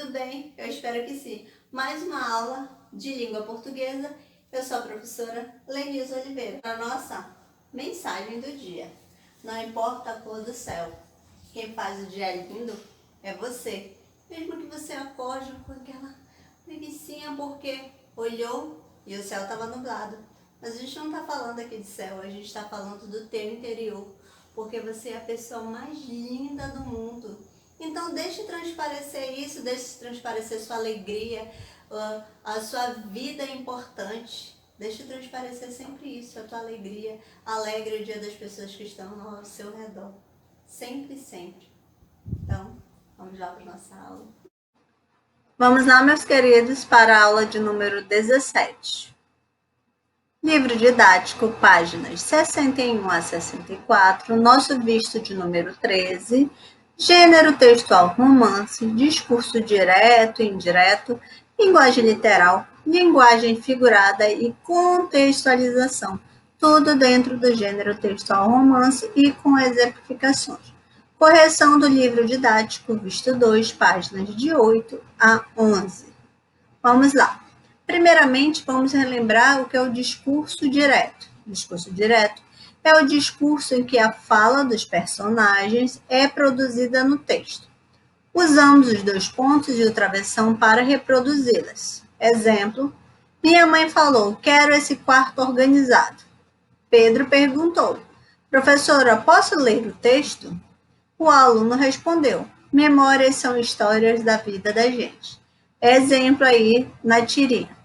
tudo bem? Eu espero que sim. Mais uma aula de língua portuguesa. Eu sou a professora Lenilza Oliveira. A nossa mensagem do dia. Não importa a cor do céu, quem faz o dia lindo é você. Mesmo que você acorde com aquela preguicinha porque olhou e o céu estava nublado. Mas a gente não está falando aqui de céu, a gente está falando do teu interior. Porque você é a pessoa mais linda do mundo. Então deixe transparecer isso, deixe transparecer sua alegria, a sua vida é importante. Deixe transparecer sempre isso, a tua alegria. Alegre o dia das pessoas que estão ao seu redor. Sempre, sempre. Então, vamos lá para a nossa aula. Vamos lá, meus queridos, para a aula de número 17. Livro didático, páginas 61 a 64, nosso visto de número 13, gênero textual romance, discurso direto e indireto, linguagem literal, linguagem figurada e contextualização, tudo dentro do gênero textual romance e com exemplificações. Correção do livro didático, visto 2, páginas de 8 a 11. Vamos lá. Primeiramente, vamos relembrar o que é o discurso direto. O discurso direto é o discurso em que a fala dos personagens é produzida no texto. Usamos os dois pontos e o travessão para reproduzi-las. Exemplo: minha mãe falou, quero esse quarto organizado. Pedro perguntou, professora, posso ler o texto? O aluno respondeu, memórias são histórias da vida da gente. Exemplo aí na tirinha.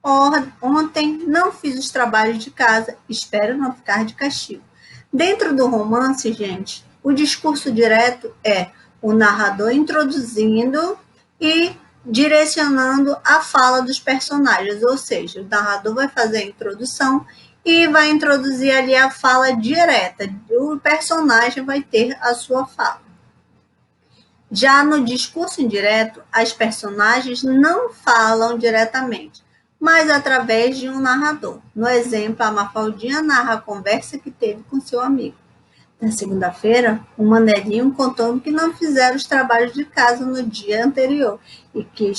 Ontem não fiz os trabalhos de casa, espero não ficar de castigo. Dentro do romance, gente, o discurso direto é o narrador introduzindo e direcionando a fala dos personagens, ou seja, o narrador vai fazer a introdução e vai introduzir ali a fala direta, o personagem vai ter a sua fala. Já no discurso indireto, as personagens não falam diretamente, mas através de um narrador. No exemplo, a Mafaldinha narra a conversa que teve com seu amigo. Na segunda-feira, o Manelinho contou que não fizeram os trabalhos de casa no dia anterior e que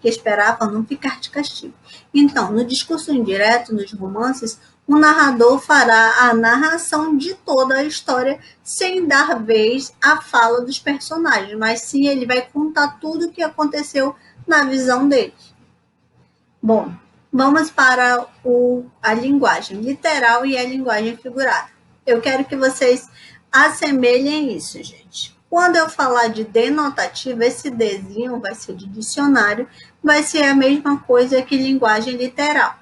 esperava não ficar de castigo. Então, no discurso indireto, nos romances, o narrador fará a narração de toda a história sem dar vez à fala dos personagens, mas sim ele vai contar tudo o que aconteceu na visão dele. Bom, vamos para a linguagem literal e a linguagem figurada. Eu quero que vocês assemelhem isso, gente. Quando eu falar de denotativo, esse Dzinho vai ser de dicionário, vai ser a mesma coisa que linguagem literal.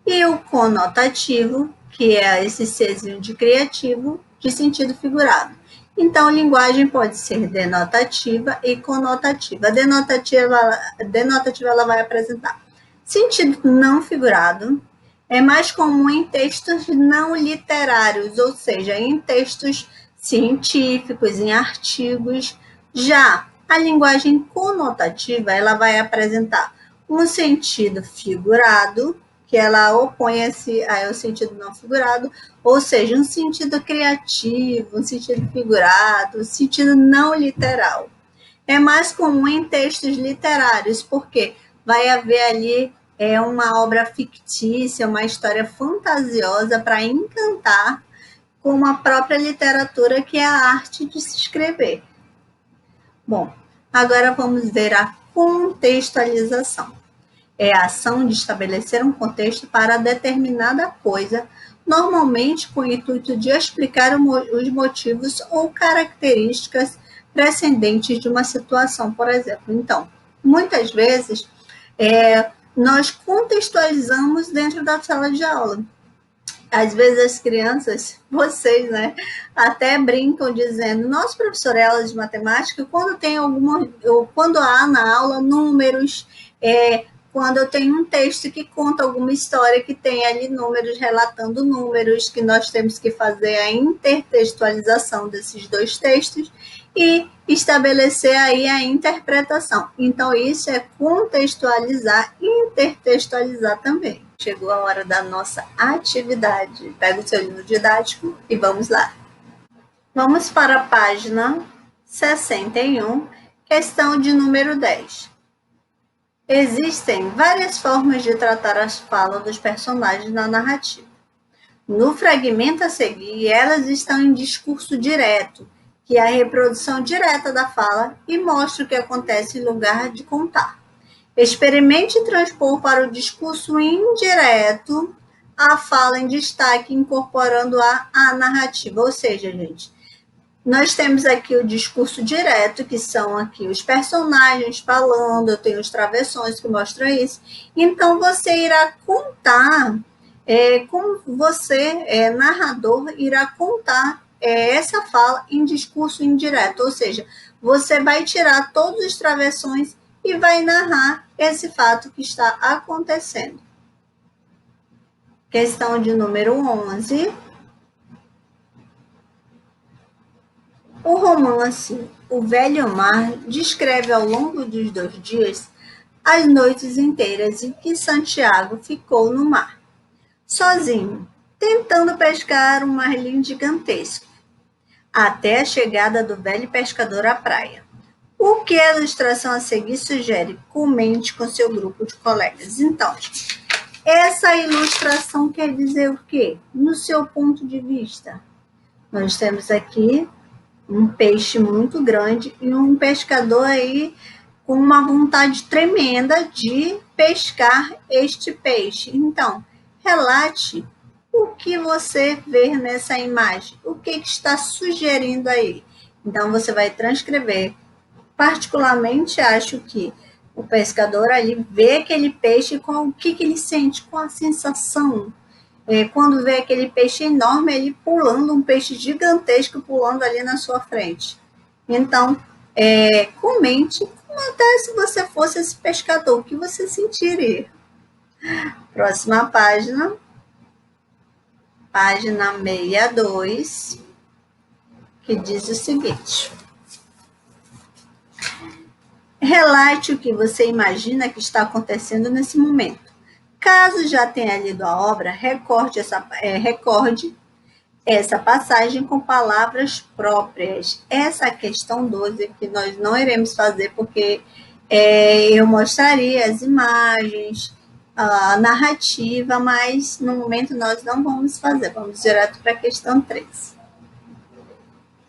E o conotativo, que é esse Czinho de criativo, de sentido figurado. Então, linguagem pode ser denotativa e conotativa. A denotativa ela vai apresentar sentido não figurado, é mais comum em textos não literários, ou seja, em textos científicos, em artigos. Já a linguagem conotativa, ela vai apresentar um sentido figurado, que ela opõe-se ao sentido não figurado, ou seja, um sentido criativo, um sentido figurado, um sentido não literal. É mais comum em textos literários, porque vai haver ali uma obra fictícia, uma história fantasiosa para encantar com a própria literatura, que é a arte de se escrever. Bom, agora vamos ver a contextualização. É a ação de estabelecer um contexto para determinada coisa, normalmente com o intuito de explicar os motivos ou características precedentes de uma situação, por exemplo. Então, muitas vezes, nós contextualizamos dentro da sala de aula. Às vezes as crianças, vocês, né, até brincam dizendo, nossa professora, aula de matemática, quando há na aula números, quando eu tenho um texto que conta alguma história que tem ali números, relatando números, que nós temos que fazer a intertextualização desses dois textos e estabelecer aí a interpretação. Então, isso é contextualizar e intertextualizar também. Chegou a hora da nossa atividade. Pega o seu livro didático e vamos lá. Vamos para a página 61 Questão de número 10. Existem várias formas de tratar as falas dos personagens na narrativa. No fragmento a seguir, elas estão em discurso direto, que é a reprodução direta da fala e mostra o que acontece em lugar de contar. Experimente transpor para o discurso indireto a fala em destaque, incorporando-a à narrativa. Ou seja, gente, nós temos aqui o discurso direto, que são aqui os personagens falando, eu tenho os travessões que mostram isso. Então, você irá contar, como você, narrador, irá contar essa fala em discurso indireto, ou seja, você vai tirar todos os travessões e vai narrar esse fato que está acontecendo. Questão de número 11. O romance O Velho Mar descreve ao longo dos 2 dias as noites inteiras em que Santiago ficou no mar, sozinho, tentando pescar um marlim gigantesco, até a chegada do velho pescador à praia. O que a ilustração a seguir sugere? Comente com seu grupo de colegas. Então, essa ilustração quer dizer o quê? No seu ponto de vista, nós temos aqui um peixe muito grande e um pescador aí com uma vontade tremenda de pescar este peixe. Então, relate o que você vê nessa imagem, o que está sugerindo aí. Então, você vai transcrever. Particularmente, acho que o pescador ali vê aquele peixe, com o que ele sente, qual a sensação. Quando vê aquele peixe enorme, ele pulando, um peixe gigantesco pulando ali na sua frente. Então, comente como até se você fosse esse pescador, o que você sentiria. Próxima página. Página 62, que diz o seguinte. Relate o que você imagina que está acontecendo nesse momento. Caso já tenha lido a obra, recorde essa passagem com palavras próprias. Essa questão 12 que nós não iremos fazer, porque eu mostraria as imagens, a narrativa, mas no momento nós não vamos fazer. Vamos direto para a questão 13.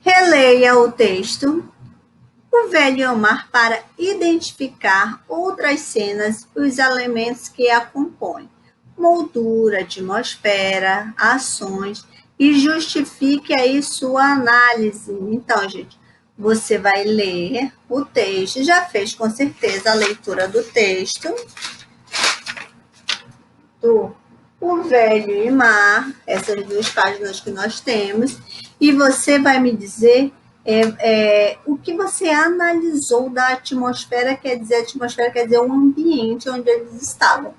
Releia o texto O Velho Mar para identificar outras cenas e os elementos que a compõem, moldura, atmosfera, ações, e justifique aí sua análise. Então, gente, você vai ler o texto, já fez com certeza a leitura do texto, do O Velho Mar, essas 2 páginas que nós temos, e você vai me dizer o que você analisou da atmosfera, quer dizer o ambiente onde eles estavam.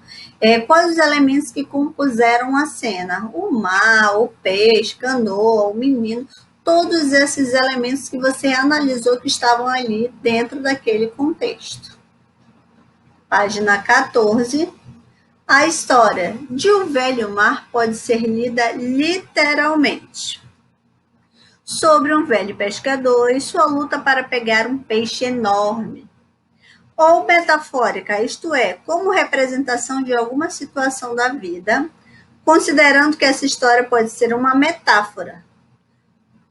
Quais os elementos que compuseram a cena? O mar, o peixe, canoa, o menino, todos esses elementos que você analisou que estavam ali dentro daquele contexto. Página 14. A história de O Velho Mar pode ser lida literalmente. Sobre um velho pescador e sua luta para pegar um peixe enorme. Ou metafórica, isto é, como representação de alguma situação da vida, considerando que essa história pode ser uma metáfora.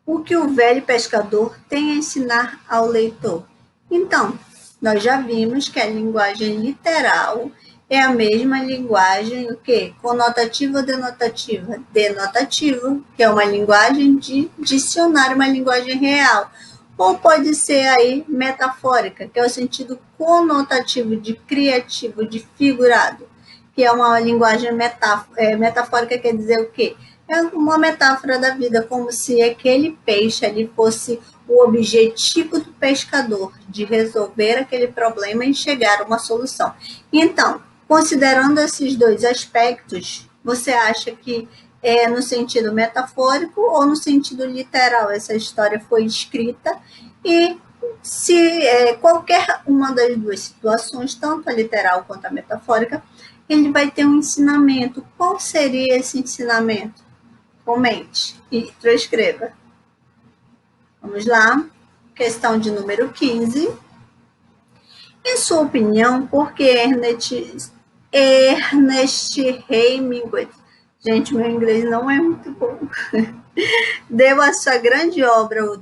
O que o velho pescador tem a ensinar ao leitor? Então, nós já vimos que a linguagem literal é a mesma linguagem, o quê? Conotativa ou denotativa? Denotativa, que é uma linguagem de dicionário, uma linguagem real. Ou pode ser aí metafórica, que é o sentido conotativo, de criativo, de figurado, que é uma linguagem metafórica, quer dizer o quê? É uma metáfora da vida, como se aquele peixe ali fosse o objetivo do pescador, de resolver aquele problema e chegar a uma solução. Então, considerando esses 2 aspectos, você acha que é no sentido metafórico ou no sentido literal essa história foi escrita? E se qualquer uma das 2 situações, tanto a literal quanto a metafórica, ele vai ter um ensinamento. Qual seria esse ensinamento? Comente e transcreva. Vamos lá. Questão de número 15. Em sua opinião, por que Ernest Hemingway, gente, meu inglês não é muito bom, deu a sua grande obra o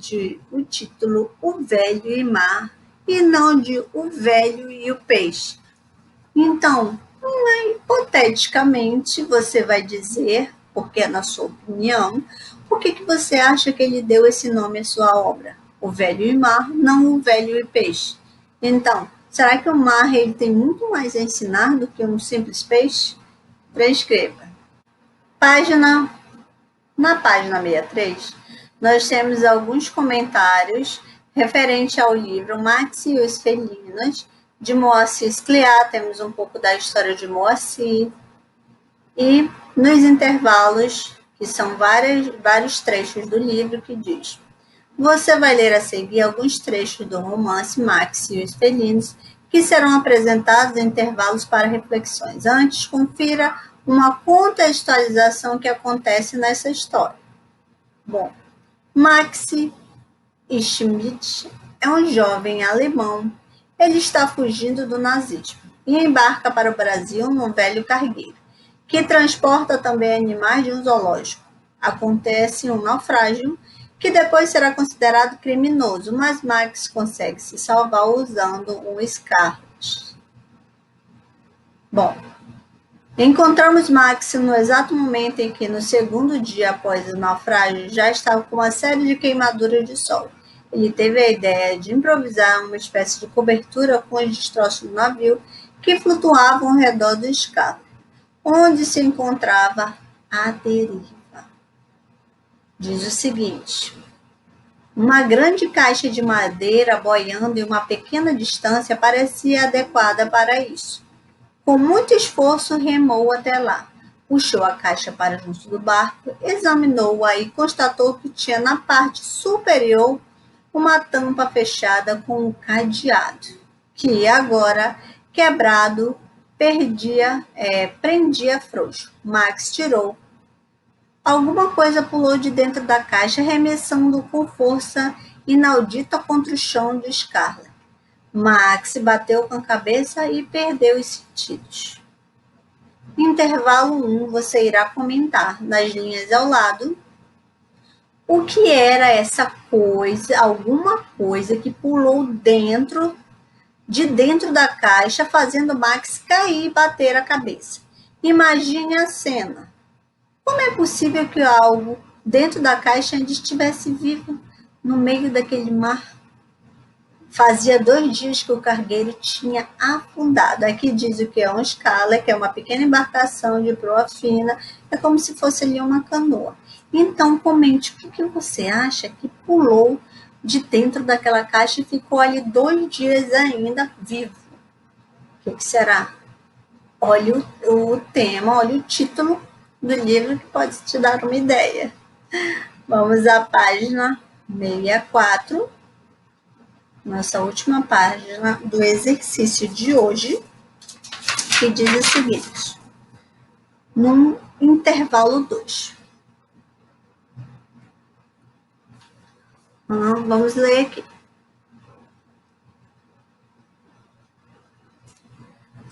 título O Velho e Mar, e não de O Velho e o Peixe? Então, hipoteticamente, você vai dizer, porque na sua opinião, por que você acha que ele deu esse nome à sua obra? O Velho e Mar, não o Velho e Peixe. Então, será que o mar ele tem muito mais a ensinar do que um simples peixe? Transcreva. Na página 63, nós temos alguns comentários referente ao livro Max e os Felinos, de Moacir Scliar. Temos um pouco da história de Moacir. E nos intervalos, que são vários trechos do livro, que diz: você vai ler a seguir alguns trechos do romance Max e os Felinos, que serão apresentados em intervalos para reflexões. Antes, confira uma contextualização que acontece nessa história. Bom, Max Schmidt é um jovem alemão. Ele está fugindo do nazismo e embarca para o Brasil num velho cargueiro, que transporta também animais de um zoológico. Acontece um naufrágio, que depois será considerado criminoso, mas Max consegue se salvar usando um Scarlet. Bom, encontramos Max no exato momento em que, no segundo dia após o naufrágio, já estava com uma série de queimaduras de sol. Ele teve a ideia de improvisar uma espécie de cobertura com os destroços do navio que flutuavam ao redor do Scarlet, onde se encontrava a deriva. Diz o seguinte: uma grande caixa de madeira boiando em uma pequena distância parecia adequada para isso. Com muito esforço, remou até lá. Puxou a caixa para junto do barco, examinou-a e constatou que tinha na parte superior uma tampa fechada com um cadeado, que agora, quebrado, prendia frouxo. Max tirou. Alguma coisa pulou de dentro da caixa, arremessando com força inaudita contra o chão de Scarlet. Max bateu com a cabeça e perdeu os sentidos. Intervalo 1, você irá comentar nas linhas ao lado o que era essa coisa, alguma coisa que pulou de dentro da caixa, fazendo Max cair e bater a cabeça. Imagine a cena. Como é possível que algo dentro da caixa ainda estivesse vivo no meio daquele mar? Fazia 2 dias que o cargueiro tinha afundado. Aqui diz o que é um escala, que é uma pequena embarcação de proa fina, é como se fosse ali uma canoa. Então, comente o que você acha que pulou de dentro daquela caixa e ficou ali 2 dias ainda vivo. O que será? Olha o tema, olha o título do livro que pode te dar uma ideia. Vamos à página 64, nossa última página do exercício de hoje, que diz o seguinte: no intervalo 2. Vamos ler aqui.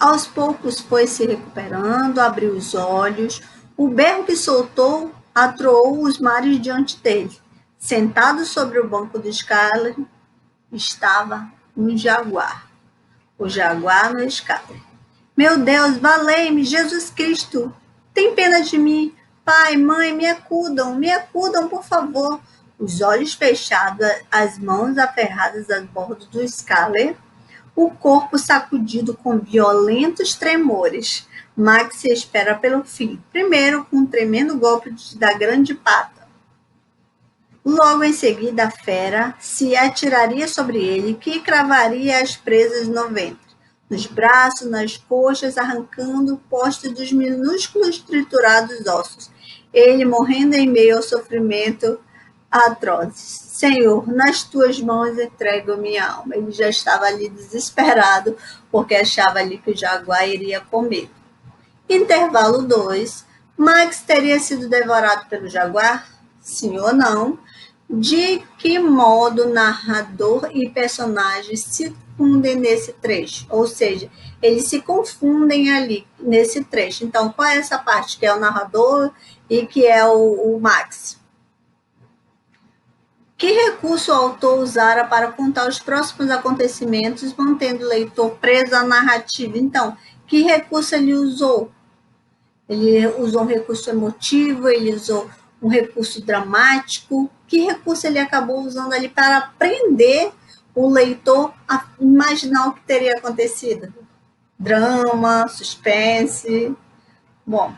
Aos poucos foi se recuperando, abriu os olhos. O berro que soltou atroou os mares diante dele. Sentado sobre o banco do Scarlet estava um jaguar. O jaguar no Scarlet. Meu Deus, valei-me, Jesus Cristo! Tem pena de mim! Pai, mãe, me acudam, por favor! Os olhos fechados, as mãos aferradas a bordo do Scarlet, o corpo sacudido com violentos tremores. Max se espera pelo fim, primeiro com um tremendo golpe da grande pata. Logo em seguida, a fera se atiraria sobre ele, que cravaria as presas no ventre, nos braços, nas coxas, arrancando o poste dos minúsculos triturados ossos. Ele morrendo em meio ao sofrimento atrozes. Senhor, nas tuas mãos entrego minha alma. Ele já estava ali desesperado, porque achava ali que o jaguar iria comer. Intervalo 2. Max teria sido devorado pelo jaguar? Sim ou não? De que modo narrador e personagem se fundem nesse trecho? Ou seja, eles se confundem ali nesse trecho. Então, qual é essa parte que é o narrador e que é o Max? Que recurso o autor usara para contar os próximos acontecimentos, mantendo o leitor preso à narrativa? Então, que recurso ele usou? Ele usou um recurso emotivo, ele usou um recurso dramático. Que recurso ele acabou usando ali para prender o leitor a imaginar o que teria acontecido? Drama, suspense. Bom,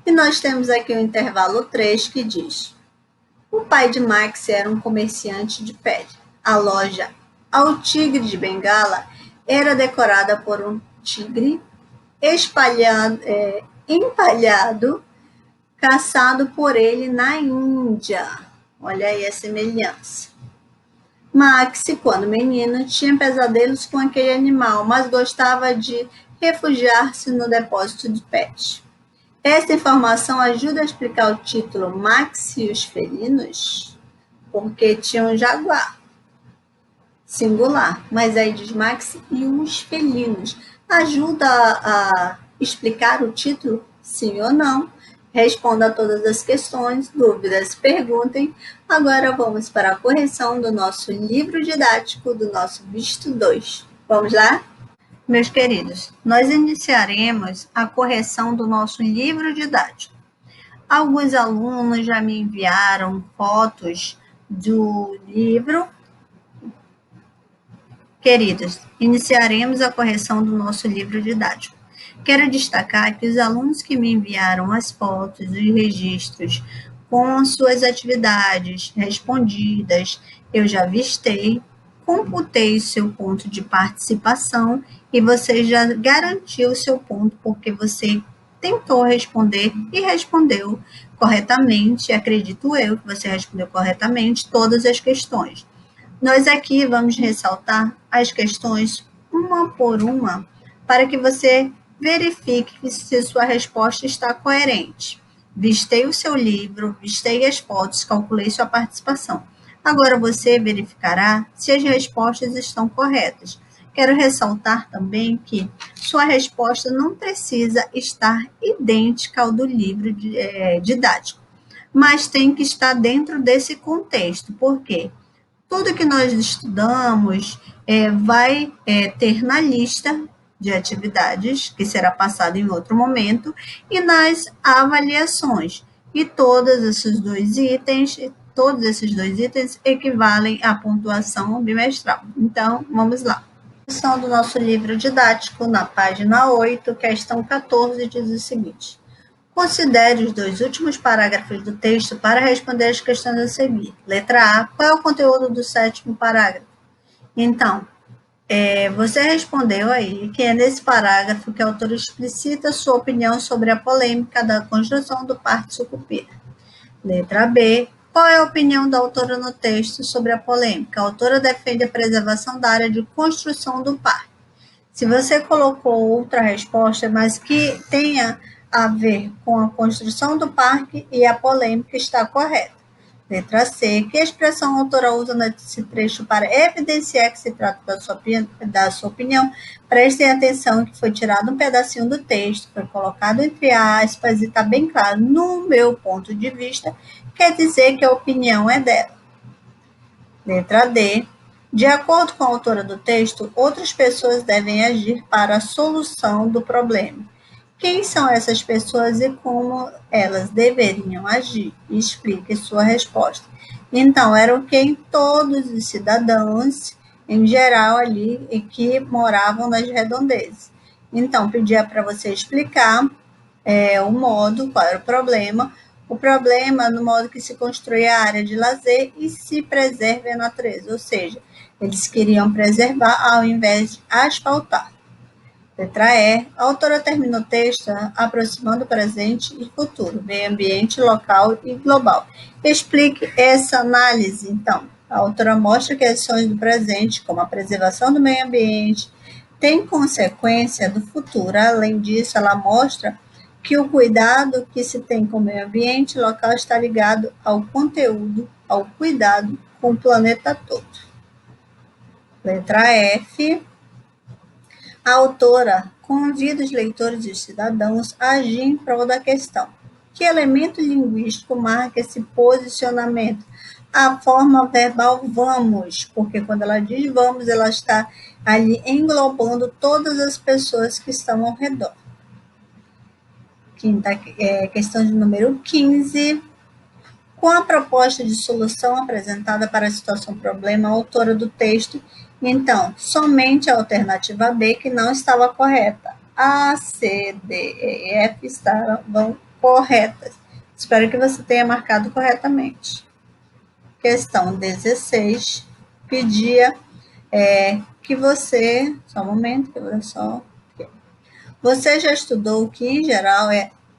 e nós temos aqui o intervalo 3 que diz: o pai de Max era um comerciante de pele. A loja Ao Tigre de Bengala era decorada por um tigre empalhado, caçado por ele na Índia. Olha aí a semelhança. Max, quando menino, tinha pesadelos com aquele animal, mas gostava de refugiar-se no depósito de pet. Esta informação ajuda a explicar o título Max e os felinos, porque tinha um jaguar, singular, mas aí diz Max e os felinos. Ajuda a explicar o título, sim ou não? Responda a todas as questões, dúvidas, perguntem. Agora vamos para a correção do nosso livro didático do nosso Visto 2. Vamos lá? Meus queridos, nós iniciaremos a correção do nosso livro didático. Alguns alunos já me enviaram fotos do livro. Queridos, iniciaremos a correção do nosso livro didático. Quero destacar que os alunos que me enviaram as fotos, os registros com suas atividades respondidas, eu já vistei, computei o seu ponto de participação e você já garantiu o seu ponto porque você tentou responder e respondeu corretamente. Acredito eu que você respondeu corretamente todas as questões. Nós aqui vamos ressaltar as questões uma por uma para que você verifique se sua resposta está coerente. Vistei o seu livro, vistei as fotos, calculei sua participação. Agora você verificará se as respostas estão corretas. Quero ressaltar também que sua resposta não precisa estar idêntica ao do livro didático, mas tem que estar dentro desse contexto. Por quê? Tudo que nós estudamos vai ter na lista de atividades, que será passada em outro momento, e nas avaliações. E todos esses dois itens equivalem à pontuação bimestral. Então, vamos lá. A questão do nosso livro didático, na página 8, questão 14, diz o seguinte: considere os dois últimos parágrafos do texto para responder as questões a seguir. Letra A. Qual é o conteúdo do 7º parágrafo? Então, você respondeu aí que é nesse parágrafo que a autora explicita sua opinião sobre a polêmica da construção do Parque Sucupira. Letra B. Qual é a opinião da autora no texto sobre a polêmica? A autora defende a preservação da área de construção do parque. Se você colocou outra resposta, mas que tenha a ver com a construção do parque e a polêmica, está correta. Letra C. Que expressão a autora usa nesse trecho para evidenciar que se trata da sua opinião? Prestem atenção que foi tirado um pedacinho do texto, foi colocado entre aspas e está bem claro. No meu ponto de vista, quer dizer que a opinião é dela. Letra D. De acordo com a autora do texto, outras pessoas devem agir para a solução do problema. Quem são essas pessoas e como elas deveriam agir? Explique sua resposta. Então, eram quem? Todos os cidadãos, em geral, ali, e que moravam nas redondezas. Então, pedia para você explicar o modo, qual era o problema no modo que se constrói a área de lazer e se preserve a natureza, ou seja, eles queriam preservar ao invés de asfaltar. Letra E. A autora termina o texto aproximando o presente e futuro, meio ambiente, local e global. Explique essa análise, então. A autora mostra que as ações do presente, como a preservação do meio ambiente, têm consequência do futuro. Além disso, ela mostra que o cuidado que se tem com o meio ambiente local está ligado ao conteúdo ao cuidado com o planeta todo. Letra F. A autora convida os leitores e os cidadãos a agir em prol da questão. Que elemento linguístico marca esse posicionamento? A forma verbal vamos, porque quando ela diz vamos, ela está ali englobando todas as pessoas que estão ao redor. Questão de número 15. Com a proposta de solução apresentada para a situação problema, a autora do texto, então, somente a alternativa B que não estava correta. A, C, D, E e F estavam corretas. Espero que você tenha marcado corretamente. Questão 16, pedia que você... Só um momento, que eu só... Você já estudou que, em geral,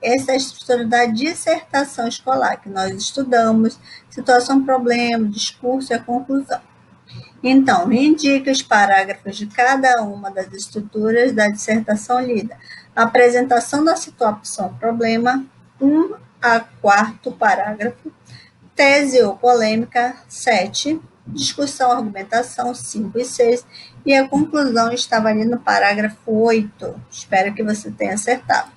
essa é a estrutura da dissertação escolar, que nós estudamos, situação, problema, discurso e a conclusão. Então, indique os parágrafos de cada uma das estruturas da dissertação lida. Apresentação da situação, problema, 1 a 4º parágrafo. Tese ou polêmica, 7. Discussão, argumentação, 5 e 6. E a conclusão estava ali no parágrafo 8. Espero que você tenha acertado.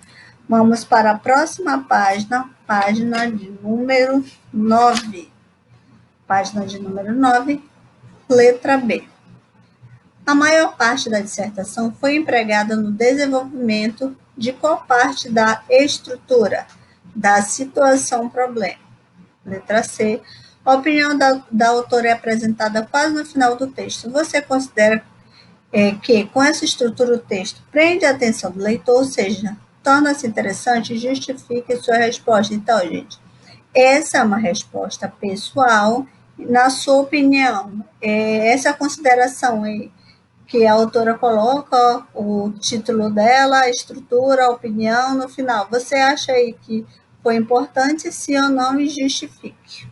Vamos para a próxima página, página de número 9. Página de número 9, letra B. A maior parte da dissertação foi empregada no desenvolvimento de qual parte da estrutura da situação-problema? Letra C. A opinião da autora é apresentada quase no final do texto. Você considera que, com essa estrutura, o texto prende a atenção do leitor, ou seja, torna-se interessante e justifique sua resposta. Então, gente, essa é uma resposta pessoal. Na sua opinião, essa consideração aí que a autora coloca, o título dela, a estrutura, a opinião, no final, você acha aí que foi importante, sim ou não, e justifique.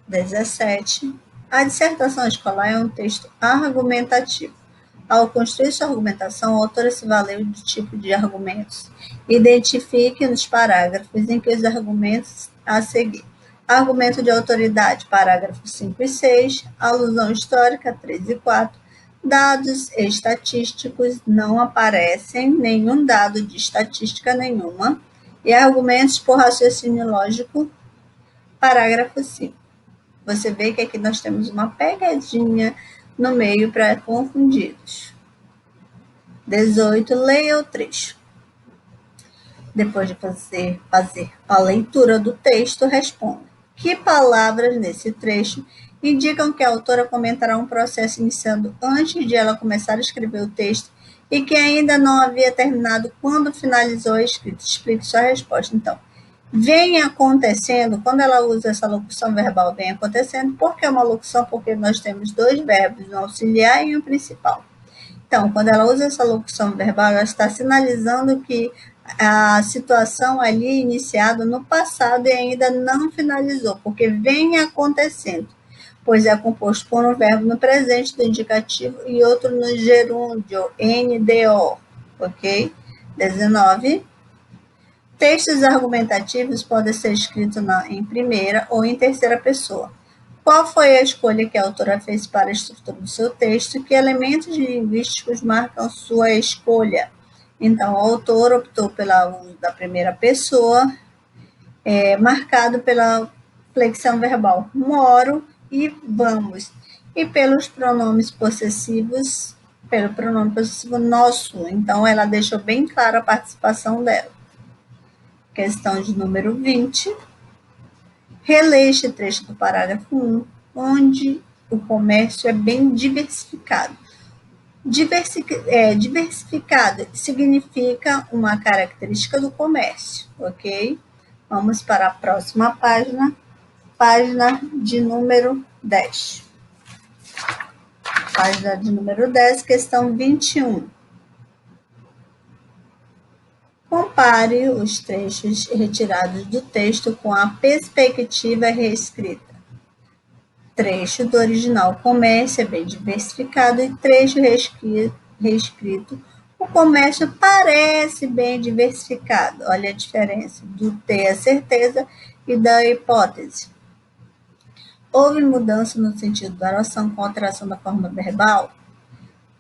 17. A dissertação escolar é um texto argumentativo. Ao construir sua argumentação, a autora se valeu do tipo de argumentos. Identifique nos parágrafos em que os argumentos a seguir. Argumento de autoridade, parágrafos 5 e 6. Alusão histórica, 3 e 4. Dados estatísticos, não aparecem nenhum dado de estatística nenhuma. E argumentos por raciocínio lógico, parágrafo 5. Você vê que aqui nós temos uma pegadinha no meio para confundidos. 18, leia o trecho. Depois de fazer a leitura do texto, responda. Que palavras nesse trecho indicam que a autora comentará um processo iniciando antes de ela começar a escrever o texto e que ainda não havia terminado quando finalizou a escrita? Explique sua resposta. Então, vem acontecendo, quando ela usa essa locução verbal, vem acontecendo. Por que uma locução? Porque nós temos dois verbos, um auxiliar e um principal. Então, quando ela usa essa locução verbal, ela está sinalizando que a situação ali iniciada no passado e ainda não finalizou, porque vem acontecendo, pois é composto por um verbo no presente do indicativo e outro no gerúndio, NDO, ok? 19. Textos argumentativos podem ser escritos em primeira ou em terceira pessoa. Qual foi a escolha que a autora fez para a estrutura do seu texto? Que elementos linguísticos marcam sua escolha? Então, o autor optou pelo uso da primeira pessoa, marcado pela flexão verbal moro e vamos, e pelos pronomes possessivos, pelo pronome possessivo nosso. Então, ela deixou bem clara a participação dela. Questão de número 20. Releia este trecho do parágrafo 1, onde o comércio é bem diversificado. Diversificado significa uma característica do comércio, ok? Vamos para a próxima página, página de número 10. Página de número 10, questão 21. Compare os trechos retirados do texto com a perspectiva reescrita. Trecho do original, comércio é bem diversificado, e trecho reescrito, o comércio parece bem diversificado. Olha a diferença do ter a certeza e da hipótese. Houve mudança no sentido da oração com alteração da forma verbal?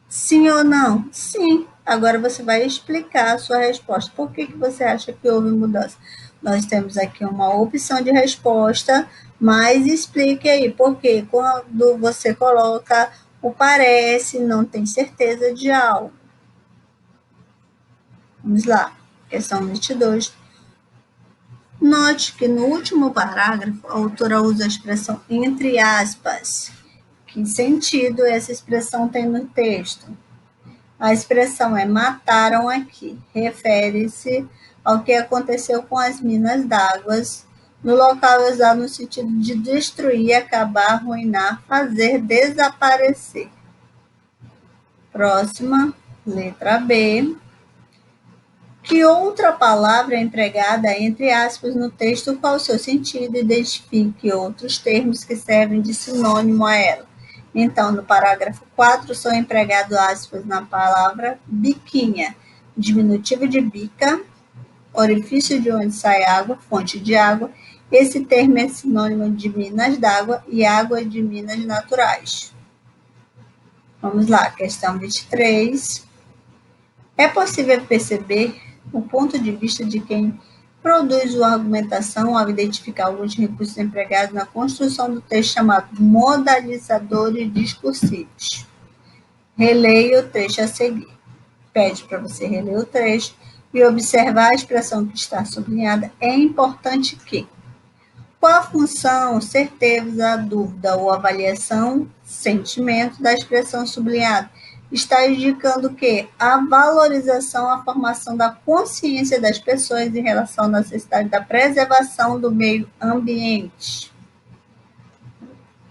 Sim ou não? Sim. Agora você vai explicar a sua resposta. Por que você acha que houve mudança? Nós temos aqui uma opção de resposta, mas explique aí, porque quando você coloca o parece, não tem certeza de algo. Vamos lá, questão 22. Note que no último parágrafo, a autora usa a expressão entre aspas. Que sentido essa expressão tem no texto? A expressão é mataram aqui. Refere-se ao que aconteceu com as minas d'água no local usado no sentido de destruir, acabar, arruinar, fazer desaparecer. Próxima, letra B. Que outra palavra é empregada entre aspas no texto? Qual o seu sentido? Identifique outros termos que servem de sinônimo a ela. Então, no parágrafo 4, são empregados aspas na palavra biquinha, diminutivo de bica, orifício de onde sai água, fonte de água. Esse termo é sinônimo de minas d'água e água de minas naturais. Vamos lá, questão 23. É possível perceber o ponto de vista de quem produz a argumentação ao identificar alguns recursos empregados na construção do texto chamado modalizadores discursivos. Releia o trecho a seguir. Pede para você reler o trecho e observar a expressão que está sublinhada. É importante que qual a função, certeza, dúvida ou avaliação, sentimento da expressão sublinhada? Está indicando que a valorização, a formação da consciência das pessoas em relação à necessidade da preservação do meio ambiente.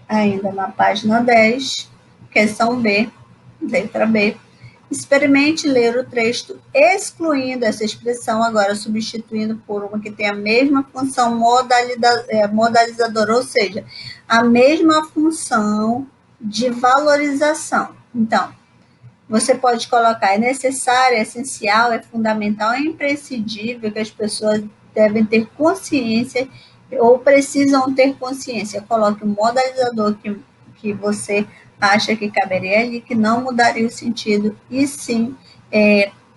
Ainda na página 10, questão B, letra B. Experimente ler o texto excluindo essa expressão, agora substituindo por uma que tem a mesma função modalizadora, ou seja, a mesma função de valorização. Então, você pode colocar, é necessário, é essencial, é fundamental, é imprescindível que as pessoas devem ter consciência ou precisam ter consciência. Coloque um modalizador que você acha que caberia ali, que não mudaria o sentido e sim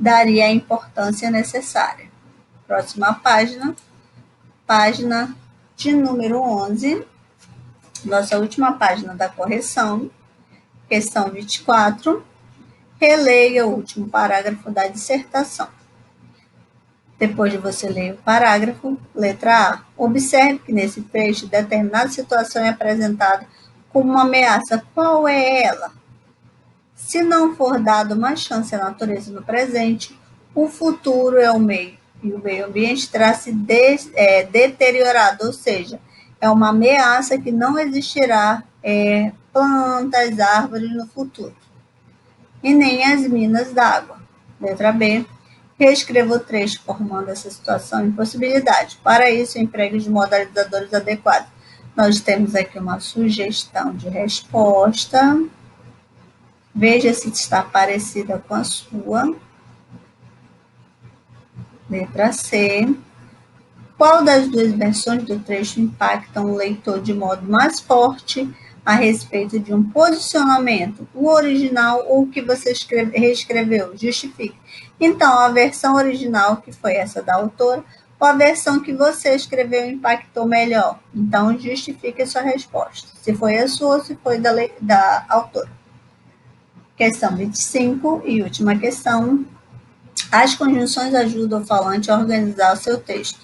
daria a importância necessária. Próxima página, página de número 11, nossa última página da correção, questão 24. Releia o último parágrafo da dissertação. Depois de você ler o parágrafo, letra A. Observe que nesse trecho, determinada situação é apresentada como uma ameaça. Qual é ela? Se não for dada uma chance à natureza no presente, o futuro é o meio, e o meio ambiente terá se deteriorado, ou seja, é uma ameaça que não existirá plantas, árvores no futuro. E nem as minas d'água. Letra B. Reescreva o trecho formando essa situação em possibilidade. Para isso, emprego de modalizadores adequados. Nós temos aqui uma sugestão de resposta. Veja se está parecida com a sua. Letra C. Qual das duas versões do trecho impactam o leitor de modo mais forte a respeito de um posicionamento? O original ou o que você reescreveu? Justifique. Então, a versão original, que foi essa da autora, ou a versão que você escreveu impactou melhor? Então, justifique a sua resposta. Se foi a sua ou se foi da autora. Questão 25 e última questão. As conjunções ajudam o falante a organizar o seu texto,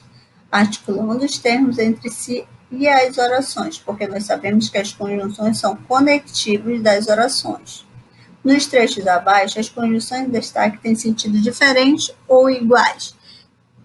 articulando os termos entre si e as orações, porque nós sabemos que as conjunções são conectivos das orações. Nos trechos abaixo, as conjunções de destaque têm sentido diferente ou iguais.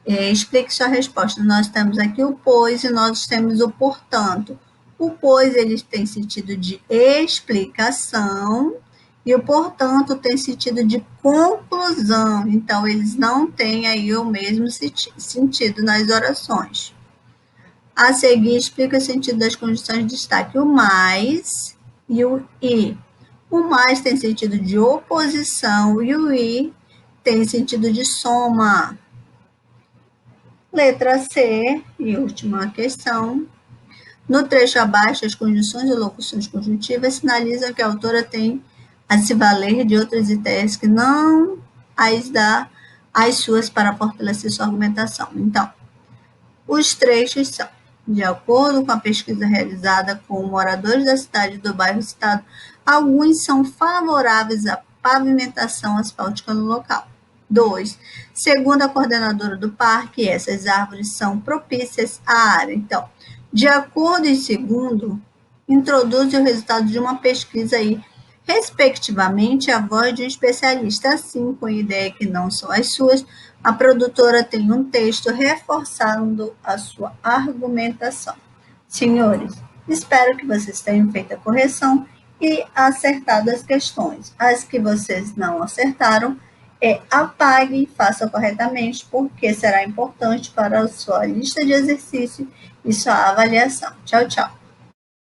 Explique sua resposta. Nós temos aqui o pois e nós temos o portanto. O pois ele tem sentido de explicação e o portanto tem sentido de conclusão. Então, eles não têm aí o mesmo sentido nas orações. A seguir, explica o sentido das conjunções de destaque. O mais e o e. O mais tem sentido de oposição e o i tem sentido de soma. Letra C, e última questão. No trecho abaixo, as conjunções e locuções conjuntivas sinalizam que a autora tem a se valer de outras ideias que não as dá as suas para fortalecer sua argumentação. Então, os trechos são: de acordo com a pesquisa realizada com moradores da cidade do bairro citado, alguns são favoráveis à pavimentação asfáltica no local. 2. Segundo a coordenadora do parque, essas árvores são propícias à área. Então, de acordo e segundo, introduz o resultado de uma pesquisa aí, respectivamente, a voz de um especialista. Assim, com a ideia que não são as suas, a produtora tem um texto reforçando a sua argumentação. Senhores, espero que vocês tenham feito a correção e acertado as questões. As que vocês não acertaram, apague e faça corretamente, porque será importante para a sua lista de exercício e sua avaliação. Tchau, tchau.